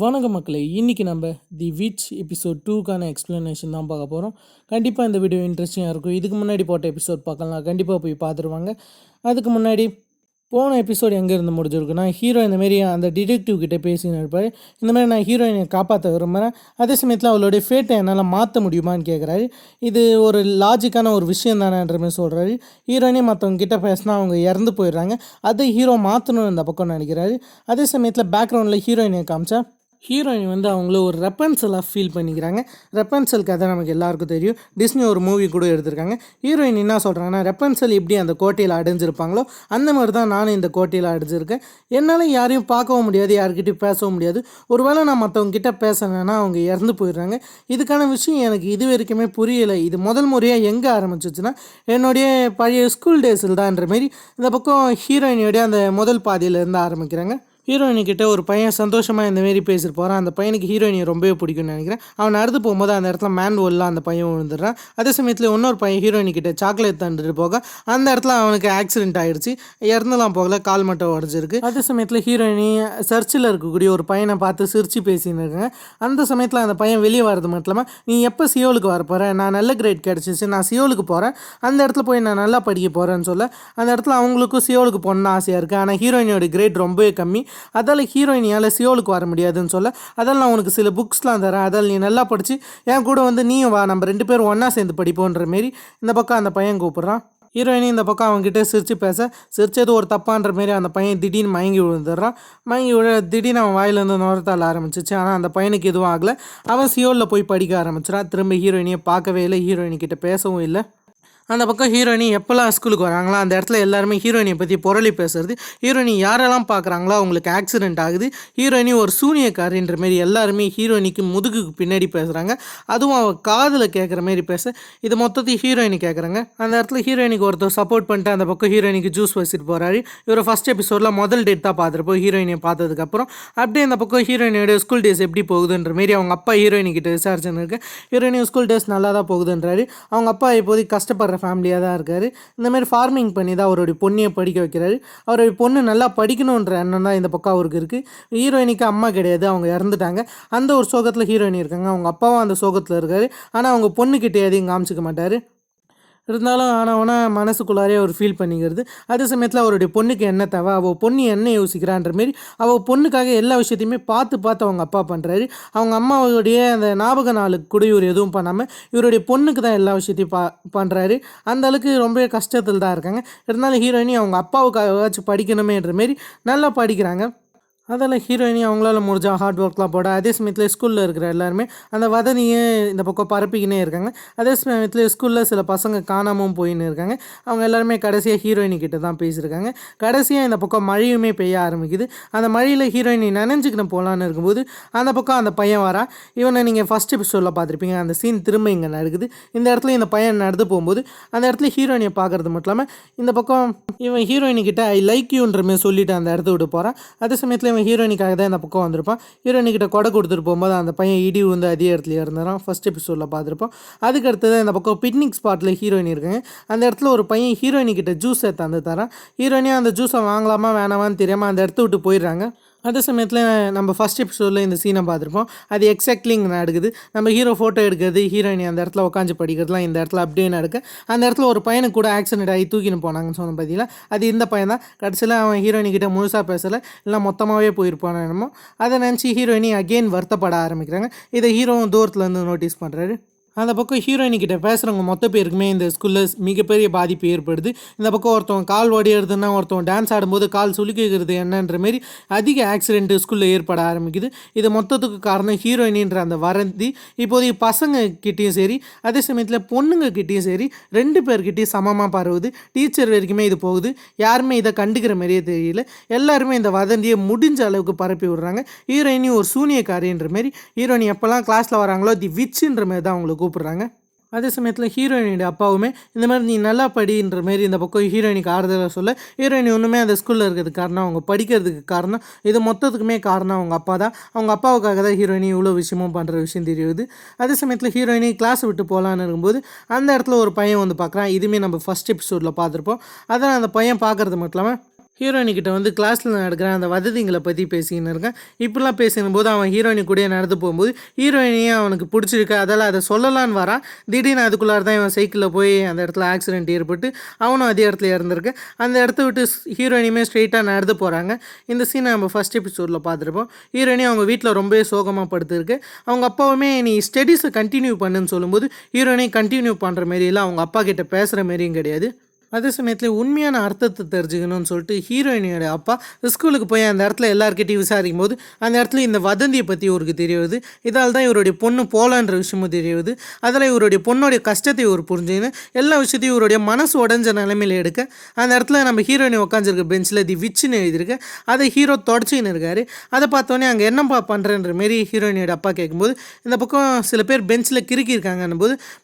வணக்கம் மக்களே, இன்றைக்கி நம்ம தி விச் எபிசோட் 2க்கான எக்ஸ்ப்ளனேஷன் தான் பார்க்க போகிறோம். கண்டிப்பாக இந்த வீடியோ இன்ட்ரெஸ்டிங்காக இருக்கும். இதுக்கு முன்னாடி போட்ட எபிசோட் பார்க்கலாம், கண்டிப்பாக போய் பார்த்துருவாங்க. அதுக்கு முன்னாடி போன எபிசோடு எங்கே இருந்து முடிஞ்சிருக்குன்னா, ஹீரோ இந்தமாரி அந்த டிடெக்டிவ் கிட்டே பேசின்னு இருப்பார். இந்தமாதிரி நான் ஹீரோயினை காப்பாற்ற விரும்புகிறேன், அதே சமயத்தில் அவளுடைய ஃபேட்டை என்னால் மாற்ற முடியுமான்னு கேட்குறாரு. இது ஒரு லாஜிக்கான ஒரு விஷயம் தானேன்ற மாதிரி சொல்கிறாரு. ஹீரோயினே மற்றவங்க கிட்டே பேசினா அவங்க இறந்து போயிடுறாங்க, அதை ஹீரோ மாற்றணும்னு இந்த பக்கம் நினைக்கிறாரு. அதே சமயத்தில் பேக்ரவுண்டில் ஹீரோயினை காமிச்சா ஹீரோயின் வந்து அவங்கள ஒரு ரெப்பன்சலாக ஃபீல் பண்ணிக்கிறாங்க. ரெப்பன்சல் கதை நமக்கு எல்லாருக்கும் தெரியும், டிஸ்னி ஒரு மூவி கூட எடுத்திருக்காங்க. ஹீரோயின் என்ன சொல்கிறாங்கன்னா, ரெப்பன்சல் எப்படி அந்த கோட்டையில் அடைஞ்சிருப்பாங்களோ அந்த மாதிரி தான் நானும் இந்த கோட்டையில் அடைஞ்சிருக்கேன். என்னால் யாரையும் பார்க்கவும் முடியாது, யார்கிட்டையும் பேசவும் முடியாது. ஒருவேளை நான் மற்றவங்க கிட்டே பேசினேன்னா அவங்க இறந்து போயிடுறாங்க. இதுக்கான விஷயம் எனக்கு இது வரைக்குமே புரியலை. இது முதல் முறையாக எங்கே ஆரம்பிச்சிச்சுன்னா என்னுடைய பழைய ஸ்கூல் டேஸில் தான்ன்ற மாரி இந்த பக்கம் ஹீரோயினுடைய அந்த முதல் பாதியிலேருந்து ஆரம்பிக்கிறாங்க. ஹீரோயினிக்கிட்ட ஒரு பையன் சந்தோஷமாக இந்தமாரி பேசிட்டு போகிறான். அந்த பையனுக்கு ஹீரோயினை ரொம்பவே பிடிக்கும்னு நினைக்கிறேன். அவன் நடந்து போகும்போது அந்த இடத்துல மேன்வெல்லாம் அந்த பையன் விழுந்துடுறான். அதே சமயத்தில் இன்னொரு பையன் ஹீரோயினிக்கிட்ட சாக்லேட் தந்துட்டு போக அந்த இடத்துல அவனுக்கு ஆக்சிடென்ட் ஆகிடுச்சு, இறந்துலாம் போகல, கால் மட்டும் உடஞ்சிருக்கு. அதே சமயத்தில் ஹீரோயினி சர்ச்சில் இருக்கக்கூடிய ஒரு பையனை பார்த்து சிரித்து பேசின்னு இருக்காங்க. அந்த சமயத்தில் அந்த பையன் வெளியே வரது மட்டும் இல்லாமல், நீ எப்போ சியோலுக்கு வரப்போகிற, நான் நல்ல கிரேட் கிடச்சிச்சு, நான் சியோலுக்கு போகிறேன், அந்த இடத்துல போய் நான் நல்லா படிக்க போகிறேன்னு சொல்ல அந்த இடத்துல அவங்களுக்கும் சியோலுக்கு போகணுன்னு ஆசையாக இருக்குது. ஆனால் ஹீரோயினோட கிரேட் ரொம்பவே கம்மி, அதால் ஹீரோயினியால் சியோலுக்கு வர முடியாதுன்னு சொல்ல, அதால் நான் உனக்கு சில புக்ஸ்லாம் தரேன், அதால் நீ நல்லா படித்து என் கூட வந்து நீயும் வா, நம்ம 2 பேரும் ஒன்றா சேர்ந்து படிப்போன்ற மாரி இந்த பக்கம் அந்த பையன் கூப்பிட்றான். ஹீரோயினி இந்த பக்கம் அவங்ககிட்ட சிரித்து பேச, சிரிச்சது ஒரு தப்பான்ற மாரி அந்த பையன் திடீர்னு மயங்கி விழுந்துடுறான். மயங்கி திடீர்னு அவன் வாயிலேருந்து நுரத்தால் ஆரம்பிச்சிச்சு. ஆனால் அந்த பையனுக்கு எதுவும் ஆகலை. அவன் சியோலில் போய் படிக்க ஆரம்பிச்சிடான். திரும்ப ஹீரோயினியை பார்க்கவே இல்லை, ஹீரோயினிக்கிட்ட பேசவும் இல்லை. அந்த பக்கம் ஹீரோயினி எப்போல்லாம் ஸ்கூலுக்கு வராங்களோ அந்த இடத்துல எல்லாருமே ஹீரோயினியை பற்றி புரளி பேசுறது. ஹீரோயினி யாரெல்லாம் பார்க்குறாங்களோ அவங்களுக்கு ஆக்சிடென்ட் ஆகுது, ஹீரோயினி ஒரு சூனியக்காரின்ற மாரி எல்லாருமே ஹீரோயினிக்கு முதுகுக்கு பின்னாடி பேசுகிறாங்க. அதுவும் அவள் காதில் கேட்குற மாரி பேச இது மொத்தத்தையும் ஹீரோயினி கேட்குறாங்க. அந்த இடத்துல ஹீரோயினிக்கு ஒருத்தர் சப்போர்ட் பண்ணிட்டு அந்த பக்கம் ஹீரோயினிக்கு ஜூஸ் வச்சுட்டு போகிறாரு. இவர் ஃபஸ்ட் எபிசோடில் முதல் டேட் தான் பார்த்துருப்போம். ஹீரோயினியை பார்த்ததுக்கப்புறம் அப்படியே இந்த பக்கம் ஹீரோயினியோட ஸ்கூல் டேஸ் எப்படி போகுதுன்ற மாரி அவங்க அப்பா ஹீரோயினிக்கிட்ட விசாரிச்சுன்னு இருக்கு. ஹீரோயினி ஸ்கூல் டேஸ் நல்லா தான் போகுதுன்றாரு. அவங்க அப்பா இப்போதைக்கு கஷ்டப்படுற ஃபேமிலியாக தான் இருக்கார். இந்தமாதிரி ஃபார்மிங் பண்ணி தான் அவருடைய பொண்ணையை படிக்க வைக்கிறாரு. அவருடைய பொண்ணு நல்லா படிக்கணுன்ற எண்ணம் தான் இந்த பக்கம் அவருக்கு இருக்குது. ஹீரோயினிக்கு அம்மா கிடையாது, அவங்க இறந்துட்டாங்க. அந்த ஒரு சோகத்தில் ஹீரோயினி இருக்காங்க. அவங்க அப்பாவும் அந்த சோகத்தில் இருக்கார். ஆனால் அவங்க பொண்ணுக்கிட்டே எதையும் காமிச்சிக்க மாட்டார். இருந்தாலும் ஆனவனா மனசுக்குள்ளாரே அவர் ஃபீல் பண்ணிக்கிறது. அதே சமயத்தில் அவருடைய பொண்ணுக்கு என்ன தேவை, அவள் பொண்ணு என்ன யோசிக்கிறான்ற மாரி அவள் பொண்ணுக்காக எல்லா விஷயத்தையுமே பார்த்து அவங்க அப்பா பண்ணுறாரு. அவங்க அம்மாவுடைய அந்த ஞாபக நாளுக்கு கூட இவர் எதுவும் பண்ணாமல் இவருடைய பொண்ணுக்கு தான் எல்லா விஷயத்தையும் பண்ணுறாரு. அந்த அளவுக்கு ரொம்ப கஷ்டத்தில் தான் இருக்காங்க. இருந்தாலும் ஹீரோயினி அவங்க அப்பாவுக்காகவாச்சும் படிக்கணுமேன்ற மாரி நல்லா படிக்கிறாங்க. அதில் ஹீரோயினி அவங்களால முடிஞ்சா ஹார்ட் ஒர்க்லாம் போட, அதே சமயத்தில் ஸ்கூலில் இருக்கிற எல்லாருமே அந்த வதனியை இந்த பக்கம் பரப்பிக்கினே இருக்காங்க. அதே சமயத்தில் ஸ்கூலில் சில பசங்க காணாமல் போயின்னு இருக்காங்க. அவங்க எல்லாருமே கடைசியாக ஹீரோயினி கிட்ட தான் பேசியிருக்காங்க. கடைசியாக இந்த பக்கம் மழையுமே பெய்ய ஆரம்பிக்குது. அந்த மழையில் ஹீரோயினி நனைஞ்சிக்கின்னு போகலான்னு இருக்கும்போது அந்த பக்கம் அந்த பையன் வரா. இவனை நீங்கள் ஃபஸ்ட் எபிசோடில் பார்த்துருப்பீங்க. அந்த சீன் திரும்ப இங்கே நடக்குது. இந்த இடத்துல இந்த பையன் நடந்து போகும்போது அந்த இடத்துல ஹீரோயினியை பார்க்குறது மட்டும் இல்லாமல் இந்த பக்கம் இவன் ஹீரோயினி கிட்ட ஐ லைக் யூன்ற மாதிரி சொல்லிட்டு அந்த இடத்த விட்டு போகிறான். அதே சமயத்தில் ஹீரோயினிக்காக தான் இந்த பக்கம் வந்திருப்பான். ஹீரோயினிக்கிட்ட கொடை கொடுத்துட்டு போகும்போது அந்த பையன் இடி வந்து அதே இடத்துல இருந்தான். ஃபர்ஸ்ட் எபிசோடில் பார்த்துருப்போம். அதுக்கு அடுத்தது இந்த பக்கம் பிக்னிக் ஸ்பாட்டில் ஹீரோயின் இருக்காங்க. அந்த இடத்துல ஒரு பையன் ஹீரோயினிக்கிட்ட ஜூஸ் எடுத்து தரான். ஹீரோயினியாக அந்த ஜூஸை வாங்கலாமா வேணாமான்னு தெரியாமல் அந்த இடத்த விட்டு போயிடுறாங்க. அதே சமயத்தில் நம்ம ஃபஸ்ட் எபிசோடில் இந்த சீனை பார்த்துருப்போம். அது எக்ஸாக்ட்லி இங்கே நடக்குது. நம்ம ஹீரோ ஃபோட்டோ எடுக்கிறது, ஹீரோயினி அந்த இடத்துல உட்காந்து படிக்கிறதுலாம் இந்த இடத்துல அப்படியே நடக்கு. அந்த இடத்துல ஒரு பையனுக்கு கூட ஆக்சிடென்ட் ஆகி தூக்கின்னு போனாங்கன்னு சொன்ன பார்த்தீங்களா, அது இந்த பையன் தான். கடைசியில் அவன் ஹீரோயினிக்கிட்ட முழுசாக பேசலை, இல்லை மொத்தமாகவே போயிருப்பானோ என்னமோ. அதை நினச்சி ஹீரோயினி அகெயின் வருத்தப்பட ஆரம்பிக்கிறாங்க. இதை ஹீரோவும் தூரத்துலேருந்து நோட்டீஸ் பண்ணுறாரு. அந்த பக்கம் ஹீரோயினிக்கிட்ட பேசுகிறவங்க மொத்த பேருக்குமே இந்த ஸ்கூலில் மிகப்பெரிய பாதிப்பு ஏற்படுது. இந்த பக்கம் ஒருத்தவங்க கால் ஓடிடுறதுன்னா, ஒருத்தவங்க டான்ஸ் ஆடும்போது கால் சுலுக்கிக்கிறது என்னன்ற மாரி அதிக ஆக்சிடென்ட்டு ஸ்கூலில் ஏற்பட ஆரம்பிக்குது. இது மொத்தத்துக்கு காரணம் ஹீரோயினின்ற அந்த வரந்தி இப்போதைய பசங்க கிட்டேயும் சரி, அதே சமயத்தில் பொண்ணுங்க கிட்டேயும் சரி, 2 பேர்கிட்டையும் சமமாக பரவுது. டீச்சர் வரைக்குமே இது போகுது. யாருமே இதை கண்டுக்கிற மாதிரியே தெரியல. எல்லாருமே இந்த வதந்தியை முடிஞ்ச அளவுக்கு பரப்பி விடுறாங்க. ஹீரோயினி ஒரு சூனியக்காரின்ற மாரி, ஹீரோயினி எப்போல்லாம் கிளாஸில் வராங்களோ தி விட்ச்ன்ற மாதிரி தான் அவங்களுக்கு கூப்பிட்றாங்க. அதே சமயத்தில் ஹீரோயினோட அப்பாவுமே இந்த மாதிரி நீ நல்லா படின்ற மாரி இந்த பக்கம் ஹீரோயினிக்கு ஆறுதலாக சொல்ல, ஹீரோயினி ஒன்றுமே அந்த ஸ்கூலில் இருக்கிறதுக்கு காரணம், அவங்க படிக்கிறதுக்கு காரணம், இது மொத்தத்துக்குமே காரணம் அவங்க அப்பா தான். அவங்க அப்பாவுக்காக தான் ஹீரோயினி இவ்வளோ விஷயமும் பண்ணுற விஷயம் தெரியுது. அதே சமயத்தில் ஹீரோயினி கிளாஸ் விட்டு போகலான்னு இருக்கும்போது அந்த இடத்துல ஒரு பையன் வந்து பார்க்குறான். இதுவுமே நம்ம ஃபஸ்ட் எபிசோடில் பார்த்துருப்போம். அதான் அந்த பையன் பார்க்குறது மட்டும் இல்லாமல் ஹீரோயினிக்கிட்ட வந்து கிளாஸில் நடக்கிற அந்த வதந்திங்களை பற்றி பேசிக்கின்னு இருக்கான். இப்படிலாம் பேசின போது அவன் ஹீரோயினி கூட நடந்து போகும்போது ஹீரோயினியும் அவனுக்கு பிடிச்சிருக்கு, அதால் அதை சொல்லலான்னு வரான். திடீர்னு அதுக்குள்ளார தான் இவன் சைக்கிளில் போய் அந்த இடத்துல ஆக்சிடென்ட் ஏற்பட்டு அவனும் அதே இடத்துல இறந்துருக்கு. அந்த இடத்த விட்டு ஹீரோயினியுமே ஸ்ட்ரெயிட்டாக நடந்து போகிறாங்க. இந்த சீனை நம்ம ஃபஸ்ட் எபிசோடில் பார்த்துருப்போம். ஹீரோயினி அவங்க வீட்டில் ரொம்பவே சோகமாக படுத்துருக்கு. அவங்க அப்பாவுமே நீ ஸ்டடீஸை கண்டினியூ பண்ணுன்னு சொல்லும்போது ஹீரோயினி கண்டினியூ பண்ணுற மாரியெல்லாம் அவங்க அப்பா கிட்ட பேசுகிற மாரியும் கிடையாது. அதே சமயத்தில் உண்மையான அர்த்தத்தை தெரிஞ்சுக்கணும்னு சொல்லிட்டு ஹீரோயினியோட அப்பா ஸ்கூலுக்கு போய் அந்த இடத்துல எல்லாருக்கிட்டையும் விசாரிக்கும் போது அந்த இடத்துல இந்த வதந்தியை பற்றி இவருக்கு தெரியுது. இதால் தான் இவருடைய பொண்ணு போலான்ற விஷயமும் தெரியுது. அதில் இவருடைய பொண்ணுடைய கஷ்டத்தை இவர் புரிஞ்சுன்னு எல்லா விஷயத்தையும் இவருடைய மனசு உடஞ்ச நிலைமையில் எடுக்க அந்த இடத்துல நம்ம ஹீரோயினி உட்காந்துருக்க பெஞ்சில் தி விச்சுன்னு எழுதியிருக்கு. அதை ஹீரோ தொடச்சின்னு இருக்காரு. அதை பார்த்தோன்னே அங்கே என்னப்பா பண்ணுறன்ற மாரி ஹீரோயினியோட அப்பா கேட்கும்போது இந்த பக்கம் சில பேர் பெஞ்சில் கிறுக்கியிருக்காங்கன்னும் போது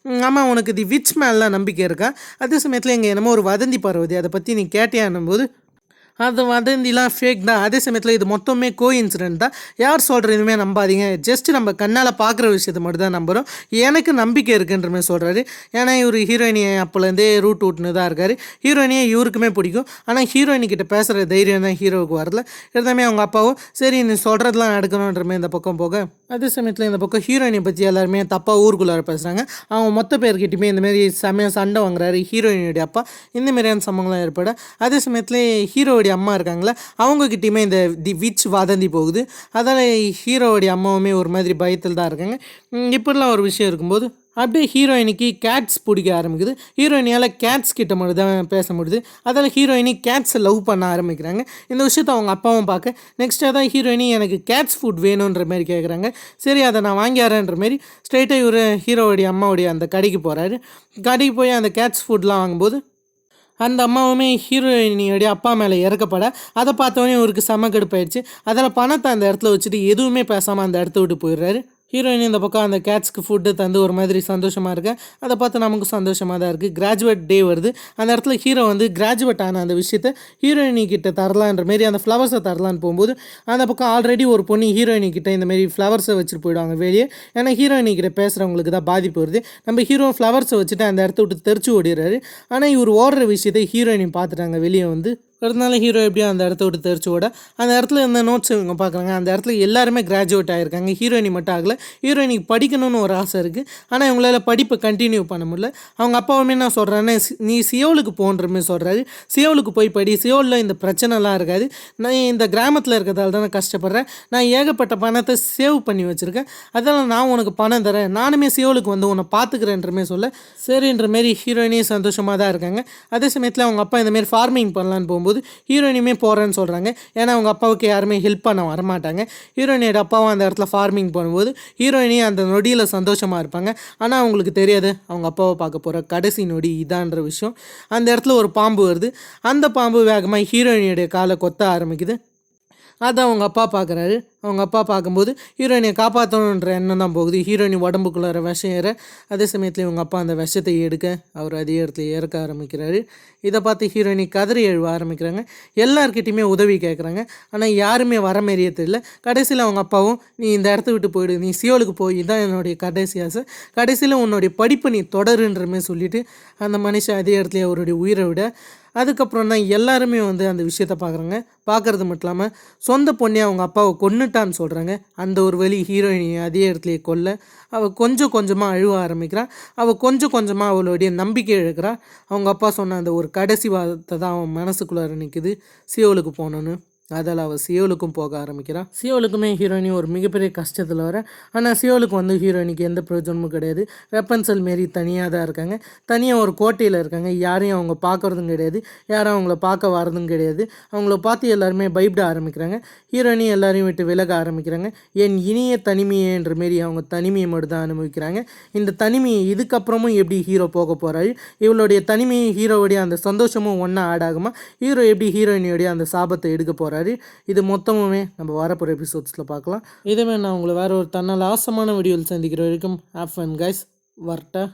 ஆமாம் உனக்கு தி விச் மேலாம் நம்பிக்கை இருக்கா, அதே சமயத்தில் இங்கே என்னமோ ஒரு வதந்தி பார்வதி அதை பற்றி நீ கேட்டியான்னும் போது அது வதந்திலாம் ஃபேக் தான். அதே சமயத்தில் இது மொத்தமே இன்சிடென்ட் தான். யார் சொல்கிறதுமே நம்பாதீங்க, ஜஸ்ட் நம்ம கண்ணால் பார்க்குற விஷயத்த மட்டும் தான் நம்புகிறோம். எனக்கு நம்பிக்கை இருக்குன்ற மாதிரி சொல்கிறாரு. ஏன்னா இவர் ஹீரோயினியை அப்போலேருந்தே ரூட் விட்டுன்னு தான் இருக்கார். ஹீரோயினியை இவருக்குமே பிடிக்கும். ஆனால் ஹீரோயினிக்கிட்ட பேசுகிற தைரியம் தான் ஹீரோவுக்கு வரல. இருந்தாமே அவங்க அப்பாவும் சரி நீ சொல்கிறதுலாம் நடக்கணுன்ற மாதிரி இந்த பக்கம் போக அதே சமயத்தில் இந்த பக்கம் ஹீரோயினை பற்றி எல்லாருமே தப்பாக ஊருக்குள்ளார பேசுகிறாங்க. அவங்க மொத்த பேர்கிட்டையுமே இந்தமாரி செமையாக சண்டை வாங்குறாரு ஹீரோயினுடைய அப்பா. இந்தமாரியான சம்பவங்கள்லாம் ஏற்பட அதே சமயத்தில் ஹீரோவுடைய அம்மா இருக்காங்களே அவங்கக்கிட்டையுமே இந்த தி விச் வதந்தி போகுது. அதால் ஹீரோவுடைய அம்மாவுமே ஒரு மாதிரி பயத்தில் தான் இருக்காங்க. இப்படிலாம் ஒரு விஷயம் இருக்கும்போது அப்படியே ஹீரோயினிக்கு கேட்ஸ் பிடிக்க ஆரம்பிக்குது. ஹீரோயினியால் கேட்ஸ் கிட்ட மட்டும் தான் பேச முடியுது. அதால் ஹீரோயினி கேட்ஸை லவ் பண்ண ஆரம்பிக்கிறாங்க. இந்த விஷயத்த அவங்க அப்பாவும் பார்க்க நெக்ஸ்ட்டாக தான் ஹீரோயினி எனக்கு கேட்ஸ் ஃபுட் வேணுன்ற மாதிரி கேட்குறாங்க. சரி அதை நான் வாங்கியாரன்ற மாரி ஸ்ட்ரைட்டாக இவர் ஹீரோவுடைய அம்மாவுடைய அந்த கடைக்கு போகிறாரு. கடைக்கு போய் அந்த கேட்ஸ் ஃபுட்லாம் வாங்கும்போது அந்த அம்மாவுமே ஹீரோயினியோடைய அப்பா மேலே இறக்கப்பட அதை பார்த்தோன்னே இவருக்கு செம கடுப்பாயிடுச்சு. அதில் பணத்தை அந்த இடத்துல வச்சுட்டு எதுவுமே பேசாமல் அந்த இடத்த விட்டு போயிடுறாரு. ஹீரோயின் இந்த பக்கம் அந்த கேட்ஸ்க்கு ஃபுட்டு தந்து ஒரு மாதிரி சந்தோஷமாக இருக்கேன். அதை பார்த்து நமக்கு சந்தோஷமாக தான் இருக்குது. கிராஜுவேட் டே வருது. அந்த இடத்துல ஹீரோ வந்து கிராஜுவேட் ஆன அந்த விஷயத்த ஹீரோயினிக்கிட்ட தரலான்ற மாரி அந்த ஃப்ளவர்ஸை தரலான்னு போகும்போது அந்த பக்கம் ஆல்ரெடி ஒரு பொண்ணு ஹீரோயினிக்கிட்ட இந்தமாரி ஃப்ளவர்ஸை வச்சுட்டு போயிடுவாங்க வெளியே. ஏன்னா ஹீரோயினிக்கிட்ட பேசுகிறவங்களுக்கு தான் பாதிப்பு வருது. நம்ம ஹீரோ ஃப்ளவர்ஸை வச்சுட்டு அந்த இடத்த விட்டு தெரிச்சு ஓடிடுறாரு. ஆனால் இவர் ஓடுற விஷயத்தை ஹீரோயினி பார்த்துட்டாங்க வெளியே வந்து. இருந்தாலும் ஹீரோ எப்படியும் அந்த இடத்த விட்டு தெரிச்சு ஓட அந்த இடத்துல இந்த நோட்ஸ் இவங்க பார்க்குறாங்க. அந்த இடத்துல எல்லாருமே கிராஜுவேட் ஆகிருக்காங்க. ஹீரோயினி மட்டும் ஆகலை. ஹீரோயினிக்கு படிக்கணும்னு ஒரு ஆசை இருக்குது. ஆனால் இவங்களால படிப்பை கண்டினியூ பண்ண முடியல. அவங்க அப்பாவுமே என்ன சொல்கிறான்னு நீ சியோலுக்கு போன்ற மாதிரி சொல்கிறாரு. சியோலுக்கு போய் படி, சியோலில் இந்த பிரச்சனைலாம் இருக்காது. நான் இந்த கிராமத்தில் இருக்கிறதால தான் நான் கஷ்டப்படுறேன். நான் ஏகப்பட்ட பணத்தை சேவ் பண்ணி வச்சுருக்கேன். அதனால் நான் உனக்கு பணம் தரேன், நானுமே சியோலுக்கு வந்து உன்னை பார்த்துக்கிறேன்றமே சொல்ல சரின்ற மாரி ஹீரோயினியும் சந்தோஷமாக தான் இருக்காங்க. அதே சமயத்தில் அவங்க அப்பா இந்தமாரி ஃபார்மிங் பண்ணலான்னு போகும்போது ஹீரோயினுமே போகிறேன்னு சொல்கிறாங்க. ஏன்னா அவங்க அப்பாவுக்கு யாருமே ஹெல்ப் பண்ண வரமாட்டாங்க. ஹீரோயினோட அப்பாவும் அந்த இடத்துல ஃபார்மிங் பண்ணும்போது ஹீரோயினி அந்த நொடியில் சந்தோஷமாக இருப்பாங்க. ஆனால் அவங்களுக்கு தெரியாது அவங்க அப்பாவை பார்க்க போகிற கடைசி நொடி இதான்ற விஷயம். அந்த இடத்துல ஒரு பாம்பு வருது. அந்த பாம்பு வேகமாக ஹீரோயினியோடைய காலை கொத்த ஆரம்பிக்குது. அதை அவங்க அப்பா பார்க்குறாரு. அவங்க அப்பா பார்க்கும்போது ஹீரோயினியை காப்பாற்றணுன்ற எண்ணம் தான் போகுது. ஹீரோயினி உடம்புக்குள்ளார விஷம் ஏற அதே சமயத்தில் இவங்க அப்பா அந்த விஷத்தை எடுக்க அவர் அதே இடத்துல இறக்க ஆரம்பிக்கிறாரு. இதை பார்த்து ஹீரோயினி கதறி எழுவ ஆரம்பிக்கிறாங்க. எல்லார்கிட்டையுமே உதவி கேட்குறாங்க. ஆனால் யாருமே வர மாரியே தெரியல. கடைசியில் அவங்க அப்பாவும் நீ இந்த இடத்த விட்டு போயிடு, நீ சியோலுக்கு போய் தான் என்னுடைய கடைசி ஆசை, கடைசியில் உன்னுடைய படிப்பை நீ தொடருன்ற மாதிரி சொல்லிவிட்டு அந்த மனுஷன் அதே இடத்துல அவருடைய உயிரை விட அதுக்கப்புறம் தான் எல்லாருமே வந்து அந்த விஷயத்தை பார்க்குறாங்க. பார்க்குறது மட்டும் இல்லாமல் சொந்த பொண்ணே அவங்க அப்பாவை கொன்னுட்டான்னு சொல்கிறாங்க. அந்த ஒரு வழி ஹீரோயினி அதே இடத்துலையே கொல்ல அவள் கொஞ்சம் கொஞ்சமாக அழுவ ஆரம்பிக்கிறாள். அவள் கொஞ்சம் கொஞ்சமாக அவளுடைய நம்பிக்கை இழக்கிறாள். அவங்க அப்பா சொன்ன அந்த ஒரு கடைசி வார்த்தை தான் அவன் மனசுக்குள்ளார நிற்குது, சியோலுக்கு போகணுன்னு. அதில் அவள் சியோலுக்கும் போக ஆரம்பிக்கிறாள். சியோலுக்குமே ஹீரோயினி ஒரு மிகப்பெரிய கஷ்டத்தில் வர. ஆனால் சியோலுக்கு வந்து ஹீரோயினிக்கு எந்த பிரயோஜனமும் கிடையாது. வெப்பன்சல் மாரி தனியாக தான் இருக்காங்க. தனியாக ஒரு கோட்டையில் இருக்காங்க. யாரையும் அவங்க பார்க்குறதும் கிடையாது, யாரும் அவங்கள பார்க்க வரதும் கிடையாது. அவங்கள பார்த்து எல்லாருமே பயப்பட ஆரம்பிக்கிறாங்க. ஹீரோயினி எல்லாரையும் விட்டு விலக ஆரம்பிக்கிறாங்க. என் இனிய தனிமையேன்ற மாரி அவங்க தனிமையை மட்டும் தான் அனுபவிக்கிறாங்க. இந்த தனிமையை இதுக்கப்புறமும் எப்படி ஹீரோ போக போகிறாரு, இவளுடைய தனிமையும் ஹீரோவுடைய அந்த சந்தோஷமும் ஒன்றா ஆடாகுமா, ஹீரோ எப்படி ஹீரோயினியோடைய அந்த சாபத்தை எடுக்க போகிறாரு, இது மொத்தமுமே நம்ம வரப்போகிற எபிசோட்ஸில் பார்க்கலாம். இதுவே நான் உங்களை வேறு ஒரு தன்னால் ஆசமான வீடியோவில் சந்திக்கிற வரைக்கும் ஹேவ் ஃபன் கைஸ். வரட்டா.